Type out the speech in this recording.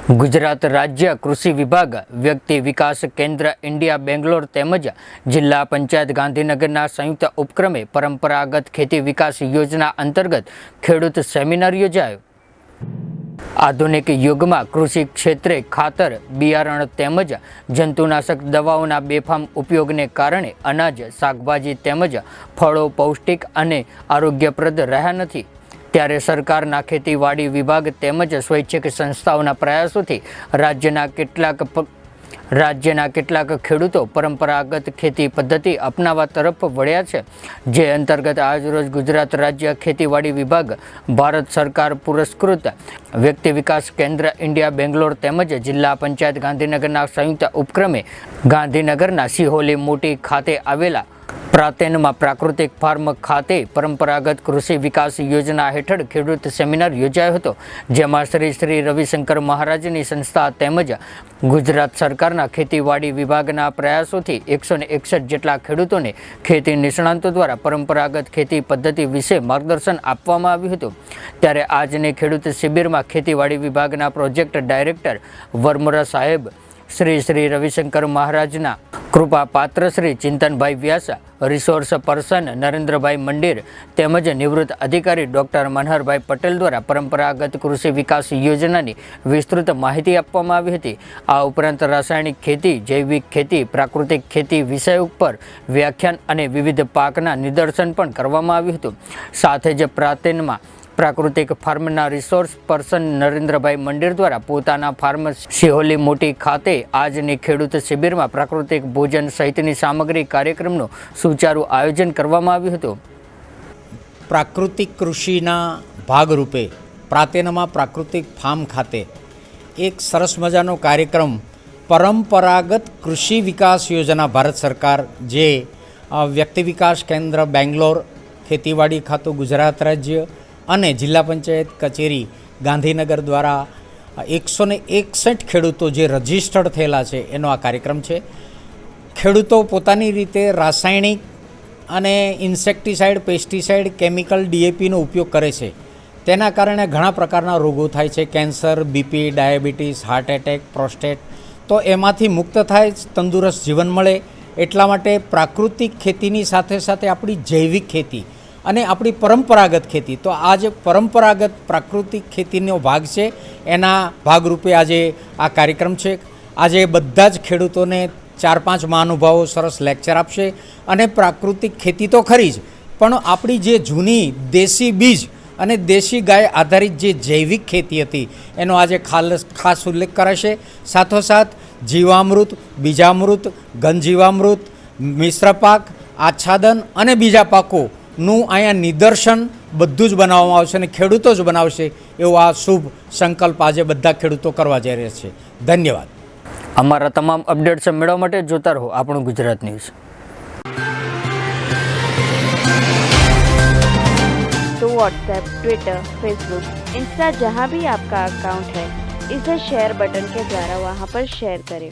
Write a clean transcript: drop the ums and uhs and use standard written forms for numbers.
गुजरात राज्य कृषि विभाग व्यक्ति विकास केन्द्र इंडिया बेंगलोर तेमज जिला पंचायत गांधीनगरना संयुक्त उपक्रमे परंपरागत खेती विकास योजना अंतर्गत खेडूत सेमिनार योजायो। आधुनिक युग में कृषि क्षेत्रे खातर बियारण तेमज जंतुनाशक दवाओना बेफाम उपयोग ने कारण अनाज शाकभाजी तेमज फळो पौष्टिक अने आरोग्यप्रद रह्या नथी। त्यारे सरकारना खेतीवाड़ी विभाग तेमज स्वैच्छिक संस्थाओना प्रयासोथी राज्यना केटलाक खेडूतो परंपरागत खेती पद्धति अपनावा तरफ वळ्या छे, जे अंतर्गत आजरोज गुजरात राज्य खेतीवाड़ी विभाग भारत सरकार पुरस्कृत व्यक्ति विकास केन्द्र इंडिया बेंगलोर तेमज जिला पंचायत गांधीनगरना संयुक्त उपक्रमे गांधीनगरना सिहोली मोटी खाते आवेला प्रातेन में प्राकृतिक फार्म खाते परंपरागत कृषि विकास योजना हेठळ खेडूत सेमिनार योजायो हतो, जेमां श्री श्री रविशंकर महाराजनी संस्था तेमज गुजरात सरकारना खेतीवाड़ी विभागना प्रयासोथी 161 जेटला खेडूतोने खेती निष्णांतो द्वारा परंपरागत खेती पद्धति विषे मार्गदर्शन आपवामां आव्युं हतुं। त्यारे आजनी खेडूत शिबिरमां खेतीवाड़ी विभागना प्रोजेक्ट डायरेक्टर वर्मुरा साहेब, श्री श्री रविशंकर महाराजना कृपा पात्र श्री चिंतनभाई व्यास, रिसोर्स पर्सन नरेन्द्रभाई मंडीर तेमज निवृत्त अधिकारी डॉक्टर मनहरभाई पटेल द्वारा परंपरागत कृषि विकास योजना की विस्तृत माहिती आपवामां आवी हती। आ उपरांत रासायणिक खेती, जैविक खेती, प्राकृतिक खेती विषय पर व्याख्यान अने विविध पाकना निदर्शन पण करवामां आव्युं हतुं। साथे ज प्रातेनमा प्राकृतिक फार्मना रिसोर्स पर्सन नरेन्द्रभाई मंडीर द्वारा पोताना फार्म सिहोली मोटी खाते आजनी खेडूत शिबिर में प्राकृतिक भोजन सहितनी सामग्री कार्यक्रमનું सुचारू आयोजन करवामां આવ્યું હતું। प्राकृतिक कृषिना भागरूपे प्रातेनमा प्राकृतिक फार्म खाते एक सरस मजानो कार्यक्रम परंपरागत कृषि विकास योजना भारत सरकार जे व्यक्ति विकास केन्द्र बेंगलोर खेतीवाड़ी खातु गुजरात राज्य અને જિલ્લા પંચાયત કચેરી ગાંધીનગર દ્વારા 161 ખેડૂતો જે રજિસ્ટર્ડ થયેલા છે એનો આ કાર્યક્રમ છે। ખેડૂતો પોતાની રીતે રાસાયણિક અને ઇન્સેક્ટિસાઇડ, પેસ્ટિસાઇડ, કેમિકલ, ડીએપીનો ઉપયોગ કરે છે, તેના કારણે ઘણા પ્રકારના રોગો થાય છે, cancer, BP, diabetes, heart attack, prostate. તો એમાંથી મુક્ત થાય, તંદુરસ્ત જીવન મળે એટલા માટે પ્રાકૃતિક ખેતીની સાથે સાથે આપણી જૈવિક ખેતી અને આપણી પરંપરાગત ખેતી, તો આ જે પરંપરાગત પ્રાકૃતિક ખેતીનો ભાગ છે એના ભાગરૂપે આજે આ કાર્યક્રમ છે। આજે બધા જ ખેડૂતોને 4-5 મહાનુભાવો સરસ લેક્ચર આપશે અને પ્રાકૃતિક ખેતી તો ખરી જ, પણ આપણી જે જૂની દેશી બીજ અને દેશી ગાય આધારિત જે જૈવિક ખેતી હતી એનો આજે ખાસ ઉલ્લેખ કરાશે। સાથોસાથ જીવામૃત, બીજામૃત, ઘનજીવામૃત, મિશ્ર પાક, આચ્છાદન અને બીજા પાકો નું અહીંયા નિદર્શન બધું જ બનાવવામાં આવશે અને ખેડૂતો જ બનાવશે એવો આ શુભ સંકલ્પ આજે બધા ખેડૂતો કરવા જઈ રહ્યા છે। ધન્યવાદ। અમારા તમામ અપડેટ્સ મેળવવા માટે જોતા રહો આપણું ગુજરાત ન્યૂઝ। तो व्हाट्सएप, ट्विटर, फेसबुक, इंस्टा जहाँ भी आपका अकाउंट है, इसे शेयर बटन के द्वारा वहाँ पर शेयर करें।